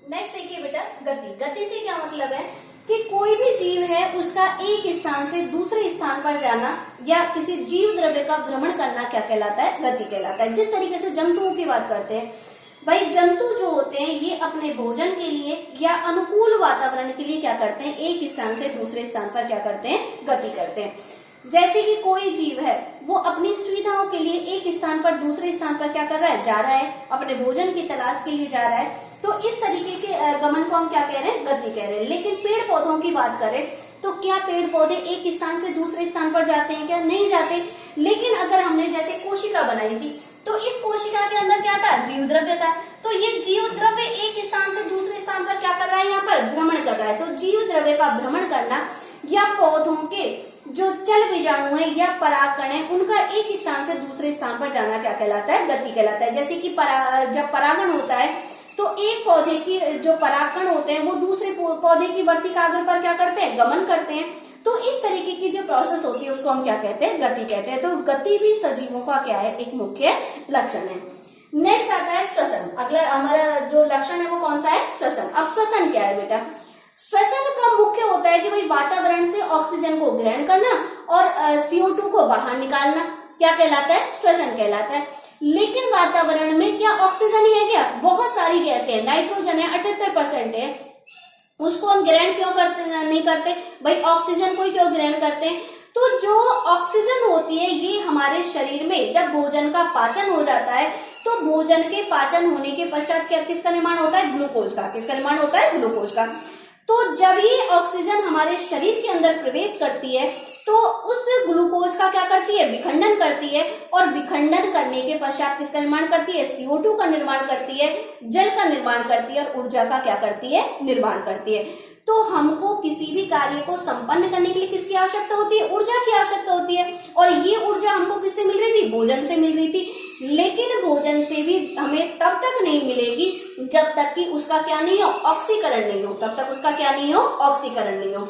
Next देखिए बेटा, गति। गति से क्या मतलब है कि कोई भी जीव है उसका एक स्थान से दूसरे स्थान पर जाना या किसी जीव द्रव्य का भ्रमण करना क्या कहलाता है? गति कहलाता है। जिस तरीके से जंतुओं की बात करते हैं, भाई जंतु जो होते हैं ये अपने भोजन के लिए या अनुकूल वातावरण के लिए क्या करते हैं? एक स्थान से दूसरे स्थान पर क्या करते हैं? गति करते हैं। जैसे कि कोई जीव है वो अपनी सुविधाओं के लिए एक स्थान पर दूसरे स्थान पर क्या कर रहा है? जा रहा है, अपने भोजन की तलाश के लिए जा रहा है। तो इस तरीके के गमन को हम क्या कह रहे हैं? गति कह रहे हैं। लेकिन पेड़ पौधों की बात करें तो क्या पेड़ पौधे एक स्थान से दूसरे स्थान पर जाते हैं? क्या नहीं जाते। लेकिन अगर हमने जैसे कोशिका बनाई थी तो इस कोशिका के अंदर क्या था? जीव द्रव्य था। तो ये जीव द्रव्य एक स्थान से दूसरे स्थान पर क्या कर रहा है? यहाँ पर भ्रमण कर रहा है। तो जीव द्रव्य का भ्रमण करना या पौधों के जो चल बीजाणु है या परागकण है उनका एक स्थान से दूसरे स्थान पर जाना क्या कहलाता है? गति कहलाता है। जैसे कि जब परागण होता है तो एक पौधे की जो परागकण होते हैं वो दूसरे पौधे की वर्तिकाग्र पर क्या करते हैं? गमन करते हैं। तो इस तरीके की जो प्रोसेस होती है उसको हम क्या कहते हैं? गति कहते हैं। तो गति भी सजीवों का क्या है? एक मुख्य लक्षण है। नेक्स्ट आता है श्वसन। अगला हमारा जो लक्षण है वो कौन सा है? श्वसन। अब श्वसन क्या है बेटा? श्वसन का मुख्य होता है कि भाई वातावरण से ऑक्सीजन को ग्रहण करना और CO2 को बाहर निकालना क्या कहलाता है? श्वसन कहलाता है। लेकिन वातावरण में क्या ऑक्सीजन ही है क्या? बहुत सारी गैसें हैं। नाइट्रोजन है 78% है, उसको हम ग्रहण क्यों नहीं करते? भाई ऑक्सीजन को ही क्यों ग्रहण करते हैं? तो जो ऑक्सीजन होती है ये हमारे शरीर में जब भोजन का पाचन हो जाता है तो भोजन के पाचन होने के पश्चात क्या किसका निर्माण होता है? ग्लूकोज का। किसका निर्माण होता है? ग्लूकोज का। तो जब ही ऑक्सीजन हमारे शरीर के अंदर प्रवेश करती है तो उस ग्लूकोज का क्या करती है? विखंडन करती है। और विखंडन करने के पश्चात किसका निर्माण करती है? CO2 का निर्माण करती है, जल का निर्माण करती है और ऊर्जा का क्या करती है? निर्माण करती है। तो हमको किसी भी कार्य को संपन्न करने के लिए किसकी आवश्यकता होती है? ऊर्जा की आवश्यकता होती है। और ये ऊर्जा हमको किससे मिल रही थी? भोजन से मिल रही थी। लेकिन भोजन से भी हमें तब तक नहीं मिलेगी जब तक कि उसका क्या नहीं हो? ऑक्सीकरण नहीं हो। तब तक उसका क्या नहीं हो? ऑक्सीकरण नहीं हो।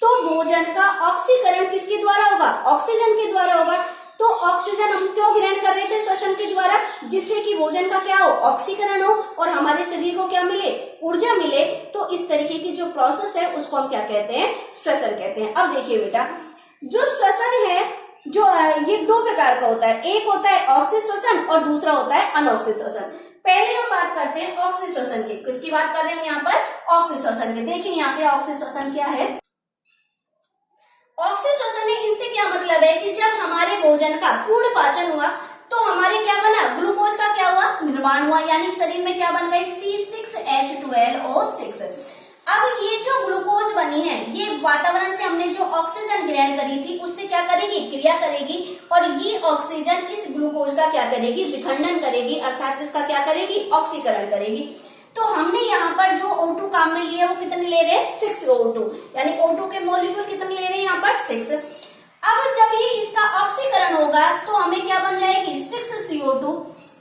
तो भोजन का ऑक्सीकरण किसके द्वारा होगा? ऑक्सीजन के द्वारा होगा। तो ऑक्सीजन हम क्यों ग्रहण कर रहे थे? श्वसन के द्वारा, जिससे कि भोजन का क्या हो? ऑक्सीकरण हो और हमारे शरीर को क्या मिले? ऊर्जा मिले। तो इस तरीके की जो प्रोसेस है उसको हम क्या कहते हैं? श्वसन कहते हैं। अब देखिए बेटा, जो श्वसन है जो ये दो प्रकार का होता है। एक होता है ऑक्सीश्वसन और दूसरा होता है अनऑक्सीश्वसन। पहले हम बात करते हैं ऑक्सीश्वसन की। किसकी बात कर रहे हैं यहाँ पर? ऑक्सीश्वसन की। देखिए यहाँ पे ऑक्सीश्वसन क्या है? ऑक्सीश्वसन है, इससे क्या मतलब है कि जब हमारे भोजन का पूर्ण पाचन हुआ तो हमारे क्या बना? ग्लूकोज का क्या हुआ? निर्माण हुआ। यानी शरीर में क्या बन गई? C6H12O6। अब ये जो ग्लूकोज बनी है ये वातावरण से हमने जो ऑक्सीजन ग्रहण करी थी उससे क्या करेगी? क्रिया करेगी। और ये ऑक्सीजन इस ग्लूकोज का क्या करेगी? विखंडन करेगी, अर्थात इसका क्या करेगी? ऑक्सीकरण करेगी। तो हमने यहाँ पर जो O2 काम में लिया वो कितने ले रहे हैं? 6O2। यानी O2 के मॉलिक्यूल कितने ले रहे हैं यहाँ पर? 6। अब जब ये इसका ऑक्सीकरण होगा तो हमें क्या बन जाएगी? 6CO2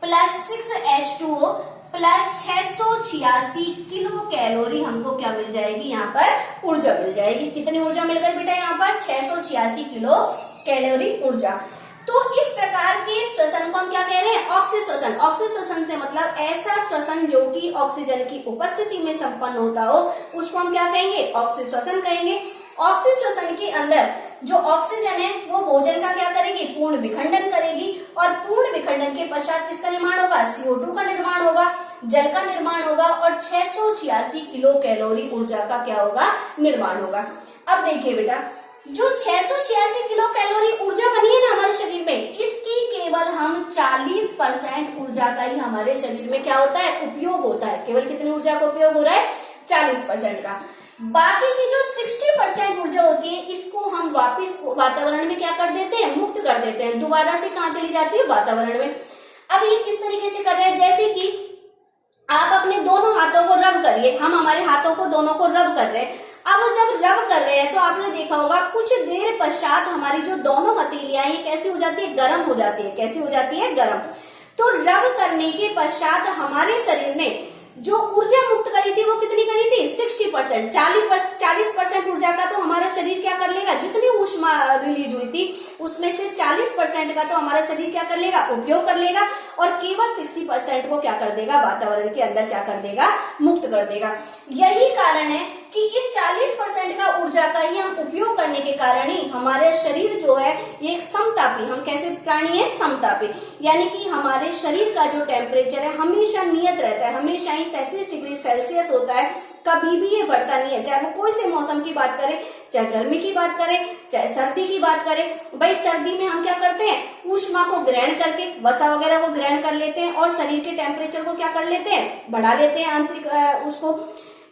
plus 6H2O plus 686 kilo calorie हमको क्या मिल जाएगी? यहाँ पर ऊर्जा मिल जाएगी। कितनी ऊर्जा मिल गई बेटा? यहाँ पर 686 किलो कैलोरी ऊर्जा। तो इस प्रकार के श्वसन को हम क्या कह रहे हैं? ऑक्सीश्वसन। ऑक्सीश्वसन से मतलब ऐसा श्वसन जो कि ऑक्सीजन की उपस्थिति में संपन्न होता हो उसको हम क्या कहेंगे? ऑक्सीश्वसन कहेंगे। ऑक्सीश्वसन के अंदर जो ऑक्सीजन है वो भोजन का क्या करेगी? पूर्ण विखंडन करेगी। और पूर्ण विखंडन के पश्चात किसका निर्माण होगा? CO2 का निर्माण होगा, जल का निर्माण होगा और 686 किलो कैलोरी ऊर्जा का क्या होगा? निर्माण होगा। अब देखिए बेटा, जो 686 किलो कैलोरी ऊर्जा बनी है ना हमारे शरीर में, इसकी केवल हम 40% ऊर्जा का ही हमारे शरीर में क्या होता है? उपयोग होता है। केवल कितनी ऊर्जा का उपयोग हो रहा है? 40% का। बाकी की जो 60% ऊर्जा होती है इसको हम वापस वातावरण में क्या कर देते हैं? मुक्त कर देते हैं। दोबारा से कहाँ चली जाती है? वातावरण में। अब ये किस तरीके से कर रहे हैं? जैसे कि आप अपने दोनों हाथों को रब करिए। हम हमारे हाथों को दोनों को रब कर रहे हैं। अब जब रब कर रहे हैं तो आपने देखा होगा कुछ देर पश्चात हमारी जो दोनों हथेलियां ये कैसी हो जाती है? गर्म हो जाती है। कैसी हो जाती है? गर्म। तो रब करने के पश्चात हमारे शरीर ने जो ऊर्जा मुक्त करी करी थी वो कितनी करी थी 60%। 40% ऊर्जा का तो हमारा शरीर क्या कर लेगा, जितनी ऊष्मा रिलीज हुई थी उसमें से 40% का तो हमारा शरीर क्या कर लेगा, उपयोग कर लेगा, और केवल 60% को क्या कर देगा, वातावरण के अंदर क्या कर देगा, मुक्त कर देगा। यही कारण है कि इस 40% का ऊर्जा का ही हम उपयोग करने के कारण ही हमारे शरीर जो है ये समतापी, हम कैसे प्राणी है, समतापी, यानी कि हमारे शरीर का जो टेम्परेचर है हमेशा नियत रहता है, हमेशा ही 37 डिग्री सेल्सियस होता है, कभी भी ये बढ़ता नहीं है। चाहे वो कोई से मौसम की बात करें, चाहे गर्मी की बात करें, चाहे सर्दी की बात करें। भाई सर्दी में हम क्या करते हैं, ऊष्मा को ग्रहण करके, वसा वगैरह को ग्रहण कर लेते हैं और शरीर के टेम्परेचर को क्या कर लेते हैं, बढ़ा लेते हैं आंतरिक उसको।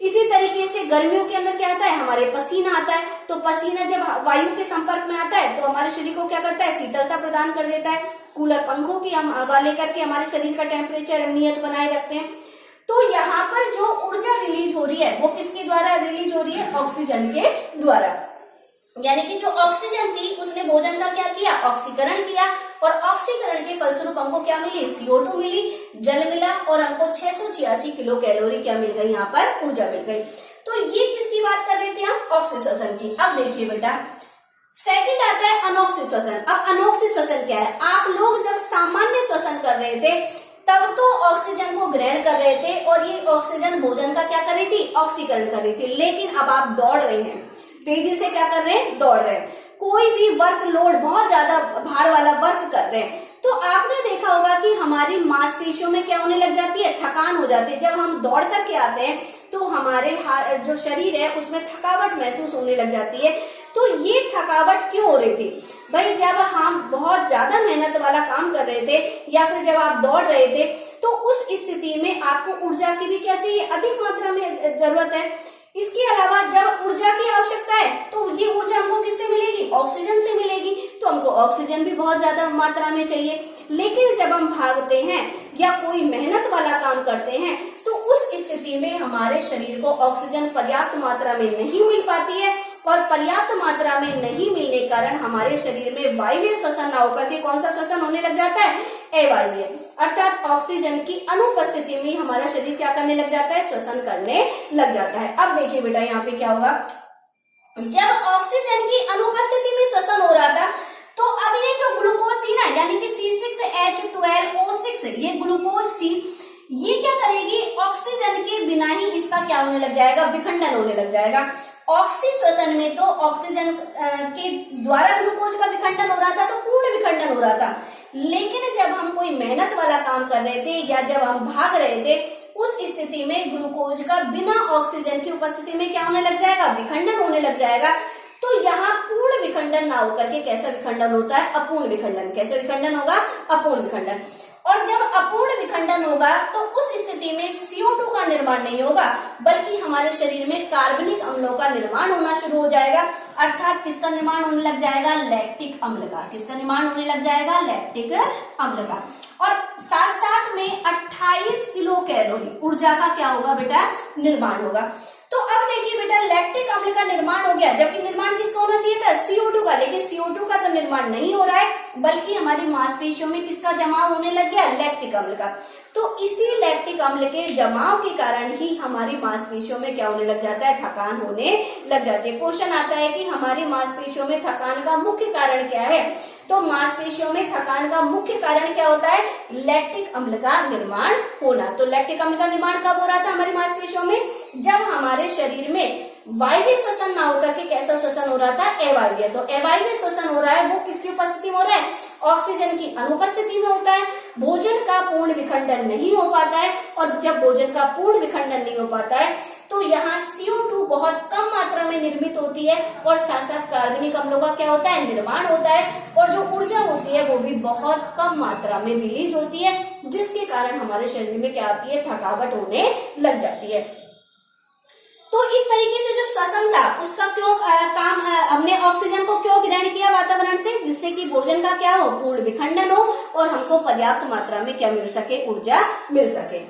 इसी तरीके से गर्मियों के अंदर क्या आता है, हमारे पसीना आता है, तो पसीना जब वायु के संपर्क में आता है तो हमारे शरीर को क्या करता है, शीतलता प्रदान कर देता है। कूलर पंखों की हम हवा लेकर के हमारे शरीर का टेम्परेचर नियत बनाए रखते हैं। तो यहाँ पर जो ऊर्जा रिलीज हो रही है वो किसके द्वारा रिलीज हो रही है, ऑक्सीजन के द्वारा। यानी कि जो ऑक्सीजन थी उसने भोजन का क्या किया, ऑक्सीकरण किया, और ऑक्सीकरण के फलस्वरूप हमको क्या मिली, CO2 मिली, जल मिला, और हमको 686 किलो कैलोरी क्या मिल गई, यहाँ पर ऊर्जा मिल गई। तो ये किसकी बात कर रहे थे हम, ऑक्सीश्वसन की। अब देखिए बेटा, सेकंड आता है अनोक्सी श्वसन। अब अनोक्सी श्वसन क्या है, आप लोग जब सामान्य श्वसन कर रहे थे तब तो ऑक्सीजन को ग्रहण कर रहे थे और ये ऑक्सीजन भोजन का क्या कर रही थी, ऑक्सीकरण कर रही थी। लेकिन अब आप दौड़ रहे हैं, तेजी से क्या कर रहे हैं, दौड़ रहे हैं, कोई भी वर्क लोड, बहुत ज्यादा भार वाला वर्क कर रहे हैं, तो आपने देखा होगा कि हमारी मांसपेशियों में क्या होने लग जाती है, थकान हो जाती है। जब हम दौड़ करके आते हैं तो हमारे जो शरीर है उसमें थकावट महसूस होने लग जाती है। तो ये थकावट क्यों हो रही थी भाई, जब हम बहुत ज्यादा मेहनत वाला काम कर रहे थे या फिर जब आप दौड़ रहे थे तो उस स्थिति में आपको ऊर्जा की भी क्या चाहिए, अधिक मात्रा में जरूरत है। इसके अलावा जब ऊर्जा की आवश्यकता है तो ये ऊर्जा हमको किससे मिलेगी, ऑक्सीजन से मिलेगी, तो हमको ऑक्सीजन भी बहुत ज्यादा मात्रा में चाहिए। लेकिन जब हम भागते हैं या कोई मेहनत वाला काम करते हैं तो उस स्थिति में हमारे शरीर को ऑक्सीजन पर्याप्त मात्रा में नहीं मिल पाती है, और पर्याप्त मात्रा में नहीं मिलने के कारण हमारे शरीर में वायवीय श्वसन न होकर के कौन सा श्वसन होने लग जाता है, अवायवीय, अर्थात ऑक्सीजन की अनुपस्थिति में हमारा शरीर क्या करने लग जाता है, श्वसन करने लग जाता है। अब देखिए बेटा यहाँ पे क्या होगा, जब ऑक्सीजन की अनुपस्थिति में श्वसन हो रहा था तो अब ये जो ग्लूकोज थी ना, यानी कि C6H12O6, ये ग्लूकोज थी, ये क्या करेगी, ऑक्सीजन के बिना ही इसका क्या होने लग जाएगा, विखंडन होने लग जाएगा। ऑक्सी श्वसन में तो ऑक्सीजन के द्वारा ग्लूकोज का विखंडन हो रहा था, तो पूर्ण विखंडन हो रहा था। लेकिन जब हम कोई मेहनत वाला काम कर रहे थे या जब हम भाग रहे थे उस स्थिति में ग्लूकोज का बिना ऑक्सीजन की उपस्थिति में क्या होने लग जाएगा, विखंडन होने लग जाएगा। तो यहाँ पूर्ण विखंडन ना होकर के कैसा विखंडन होता है, अपूर्ण विखंडन। कैसे विखंडन होगा, अपूर्ण विखंडन। और जब अपूर्ण विखंडन होगा तो उस स्थिति में CO2 का निर्माण नहीं होगा, बल्कि हमारे शरीर में कार्बनिक अम्लों का निर्माण होना शुरू हो जाएगा। अर्थात किसका निर्माण होने लग जाएगा, लैक्टिक अम्ल का। किसका निर्माण होने लग जाएगा, लैक्टिक अम्ल का। और साथ साथ में 28 किलो कैलोरी ऊर्जा का क्या होगा बेटा, निर्माण होगा। तो अब देखिए बेटा, लैक्टिक अम्ल का निर्माण हो गया, जबकि निर्माण किसका होना चाहिए था, CO2 का। लेकिन CO2 का तो निर्माण नहीं हो रहा है, बल्कि हमारी मांसपेशियों में किसका जमाव होने लग गया, लैक्टिक अम्ल का। तो इसी लैक्टिक अम्ल के जमाव के कारण ही हमारी मांसपेशियों में क्या होने लग जाता है, थकान होने लग जाती है। क्वेश्चन आता है कि हमारी मांसपेशियों में थकान का मुख्य कारण क्या है, तो मांसपेशियों में थकान का मुख्य कारण क्या होता है, लैक्टिक अम्ल का निर्माण होना। तो लैक्टिक अम्ल का निर्माण कब हो रहा था हमारी मांसपेशियों में, जब हमारे शरीर में वायवीय श्वसन ना होकर के कैसा श्वसन हो रहा था, अवायवीय। तो अवायवीय श्वसन हो रहा है वो किसकी उपस्थिति में हो रहा है, ऑक्सीजन की अनुपस्थिति में होता है। भोजन का पूर्ण विखंडन नहीं हो पाता है, और जब भोजन का पूर्ण विखंडन नहीं हो पाता है तो यहाँ CO2 बहुत कम मात्रा में निर्मित होती है, और साथ साथ कार्बनिक अम्लों का क्या होता है, निर्माण होता है, और जो ऊर्जा होती है वो भी बहुत कम मात्रा में रिलीज होती है, जिसके कारण हमारे शरीर में क्या आती है, थकावट होने लग जाती है। तो इस तरीके से जो श्वसन था उसका क्यों काम, हमने ऑक्सीजन को क्यों ग्रहण किया वातावरण से, जिससे कि भोजन का क्या हो, पूर्ण विखंडन हो और हमको पर्याप्त मात्रा में क्या मिल सके, ऊर्जा मिल सके।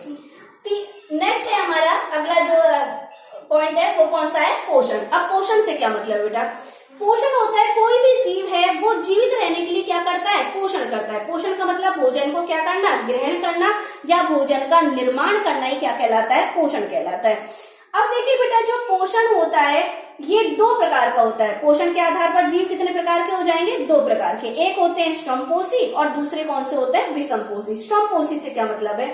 नेक्स्ट है हमारा अगला जो पॉइंट है वो कौन सा है, पोषण। अब पोषण से क्या मतलब बेटा, पोषण होता है, कोई भी जीव है वो जीवित रहने के लिए क्या करता है, पोषण करता है। पोषण का मतलब भोजन को क्या करना, ग्रहण करना या भोजन का निर्माण करना ही क्या कहलाता है, पोषण कहलाता है। अब देखिए बेटा, जो पोषण होता है ये दो प्रकार का होता है। पोषण के आधार पर जीव कितने प्रकार के हो जाएंगे, दो प्रकार के। एक होते हैं श्रमपोषी और दूसरे कौन से होते हैं, विषमपोषी। श्रमपोषी से क्या मतलब है,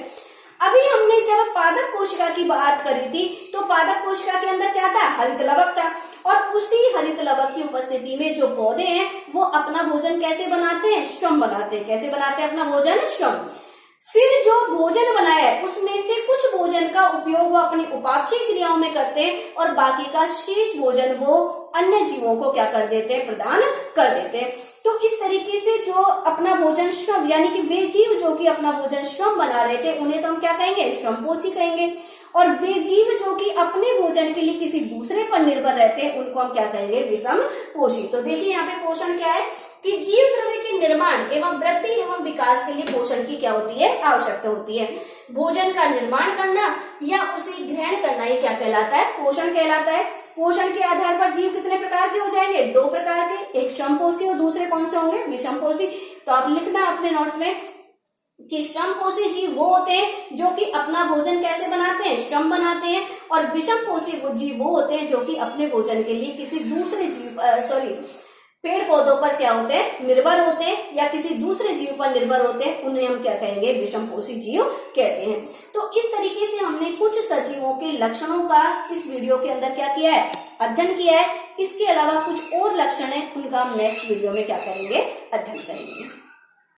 अभी हमने जब पादप कोशिका की बात करी थी तो पादप कोशिका के अंदर क्या था, हरित लवक था, और उसी हरित लवक की उपस्थिति में जो पौधे हैं वो अपना भोजन कैसे बनाते हैं, श्रम बनाते हैं। कैसे बनाते हैं अपना भोजन, श्रम। फिर जो भोजन बनाया है उसमें से कुछ भोजन का उपयोग वो अपनी उपापचय क्रियाओं में करते हैं और बाकी का शेष भोजन वो अन्य जीवों को क्या कर देते हैं, प्रदान कर देते हैं। तो इस तरीके से जो अपना भोजन श्रम, यानी कि वे जीव जो कि अपना भोजन श्रम बना रहे थे उन्हें तो हम क्या कहेंगे, श्रमपोषी कहेंगे। और वे जीव जो कि अपने भोजन के लिए किसी दूसरे पर निर्भर रहते हैं उनको हम क्या कहेंगे, विषमपोषी। तो देखिए यहाँ पे पोषण क्या है कि जीव द्रव्य के निर्माण एवं वृद्धि एवं विकास के लिए पोषण की क्या होती है, आवश्यकता होती है। भोजन का निर्माण करना या उसे ग्रहण करना ये क्या कहलाता है, पोषण कहलाता है। पोषण के आधार पर जीव कितने प्रकार के हो जाएंगे, दो प्रकार के, एक श्रमपोषी और दूसरे कौन से होंगे, विषमपोषी। तो आप लिखना अपने नोट्स में कि श्रमपोषी जीव वो होते हैं जो कि अपना भोजन कैसे बनाते हैं, श्रम बनाते हैं, और विषमपोषी जीव वो होते हैं जो कि अपने भोजन के लिए किसी दूसरे जीव पेड़ पौधों पर क्या होते हैं, निर्भर होते हैं या किसी दूसरे जीव पर निर्भर होते हैं, उन्हें हम क्या कहेंगे, विषमपोषी जीव कहते हैं। तो इस तरीके से हमने कुछ सजीवों के लक्षणों का इस वीडियो के अंदर क्या किया है, अध्ययन किया है। इसके अलावा कुछ और लक्षण है उनका हम नेक्स्ट वीडियो में क्या करेंगे, अध्ययन करेंगे।